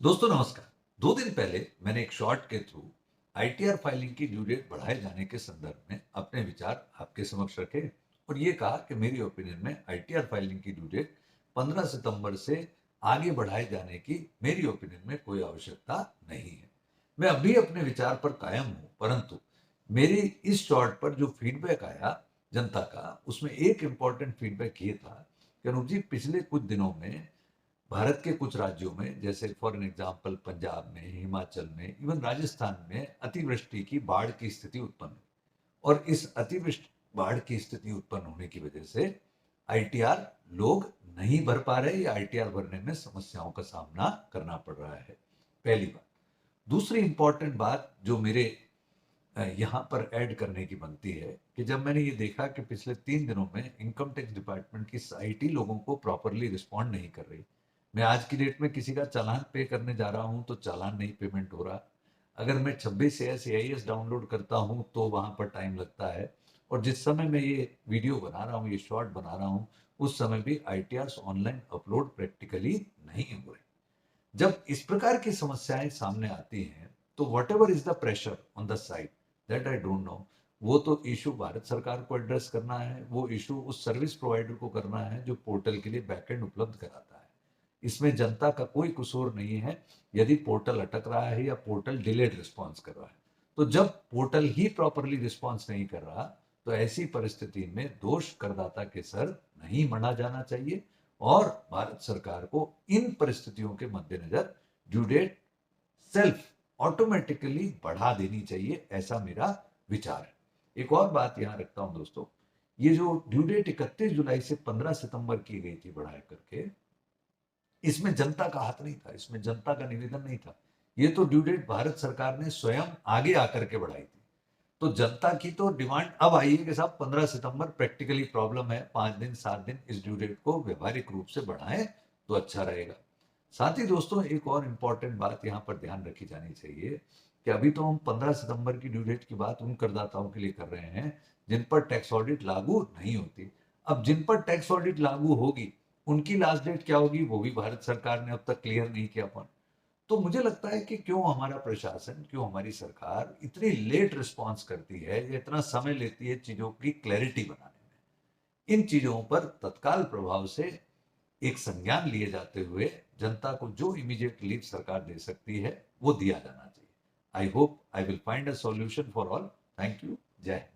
दोस्तों नमस्कार। 2 दिन पहले मैंने एक शॉर्ट के थ्रू आईटीआर फाइलिंग की ड्यू डेट बढ़ाए जाने के संदर्भ में अपने विचार आपके समक्ष रखे और ये कहा कि मेरी ओपिनियन में आईटीआर फाइलिंग की ड्यू डेट 15 सितंबर से आगे बढ़ाए जाने की मेरी ओपिनियन में कोई आवश्यकता नहीं है। मैं अभी अपने विचार पर कायम हूं, परंतु मेरी इस शॉर्ट पर जो फीडबैक आया जनता का, उसमें एक इंपॉर्टेंट फीडबैक ये था कि अनुप जी, पिछले कुछ दिनों में भारत के कुछ राज्यों में, जैसे फॉर एन एग्जांपल पंजाब में, हिमाचल में, इवन राजस्थान में अतिवृष्टि की बाढ़ की स्थिति उत्पन्न हुई और इस अतिवृष्टि बाढ़ की स्थिति उत्पन्न होने की वजह से आईटीआर लोग नहीं भर पा रहे या आईटीआर भरने में समस्याओं का सामना करना पड़ रहा है। पहली बात। दूसरी इंपॉर्टेंट बात जो मेरे यहाँ पर ऐड करने की बनती है कि जब मैंने ये देखा कि पिछले 3 दिनों में इनकम टैक्स डिपार्टमेंट की साइट ही लोगों को प्रॉपरली रिस्पॉन्ड नहीं कर रही। मैं आज की डेट में किसी का चालान पे करने जा रहा हूँ तो चालान नहीं पेमेंट हो रहा। अगर मैं 26 AIS डाउनलोड करता हूँ तो वहाँ पर टाइम लगता है। और जिस समय मैं ये वीडियो बना रहा हूँ, ये शॉर्ट बना रहा हूँ, उस समय भी आईटीआर ऑनलाइन अपलोड प्रैक्टिकली नहीं हो रहे। जब इस प्रकार की समस्याएं सामने आती हैं तो what ever is the pressure on the side, that I don't know. वो तो इशू भारत सरकार को एड्रेस करना है, वो इशू उस सर्विस प्रोवाइडर को करना है जो पोर्टल के लिए बैकएंड उपलब्ध कराता है। इसमें जनता का कोई कसूर नहीं है यदि पोर्टल अटक रहा है या पोर्टल डिलेड रिस्पॉन्स कर रहा है। तो जब पोर्टल ही प्रॉपरली रिस्पॉन्स नहीं कर रहा तो ऐसी परिस्थिति में दोष करदाता के सर नहीं मढ़ा जाना चाहिए और भारत सरकार को इन परिस्थितियों के मद्देनजर ड्यू डेट सेल्फ ऑटोमेटिकली बढ़ा देनी चाहिए, ऐसा मेरा विचार है। एक और बात यहां रखता हूं दोस्तों, ये जो ड्यू डेट 31 जुलाई से 15 सितंबर की गई थी बढ़ा करके, इसमें जनता का हाथ नहीं था, इसमें जनता का निवेदन नहीं था। ये तो ड्यू डेट भारत सरकार ने स्वयं आगे आकर के बढ़ाई थी। तो जनता की तो डिमांड अब आई है कि साहब 15 सितंबर प्रैक्टिकली प्रॉब्लम है, 5 दिन 7 दिन इस ड्यू डेट को व्यवहारिक रूप से बढ़ाएं तो अच्छा रहेगा। साथ ही दोस्तों एक और इंपॉर्टेंट बात यहाँ पर ध्यान रखी जानी चाहिए कि अभी तो हम 15 सितंबर की ड्यू डेट की बात उन करदाताओं के लिए कर रहे हैं जिन पर टैक्स ऑडिट लागू नहीं होती। अब जिन पर टैक्स ऑडिट लागू होगी उनकी लास्ट डेट क्या होगी वो भी भारत सरकार ने अब तक क्लियर नहीं किया अपन। तो मुझे लगता है कि क्यों हमारा प्रशासन, क्यों हमारी सरकार इतनी लेट रिस्पॉन्स करती है या इतना समय लेती है चीजों की क्लैरिटी बनाने में। इन चीजों पर तत्काल प्रभाव से एक संज्ञान लिए जाते हुए जनता को जो इमीडिएट रिलीफ सरकार दे सकती है वो दिया जाना चाहिए। I hope I will find a solution for all. Thank you. जय हिंद।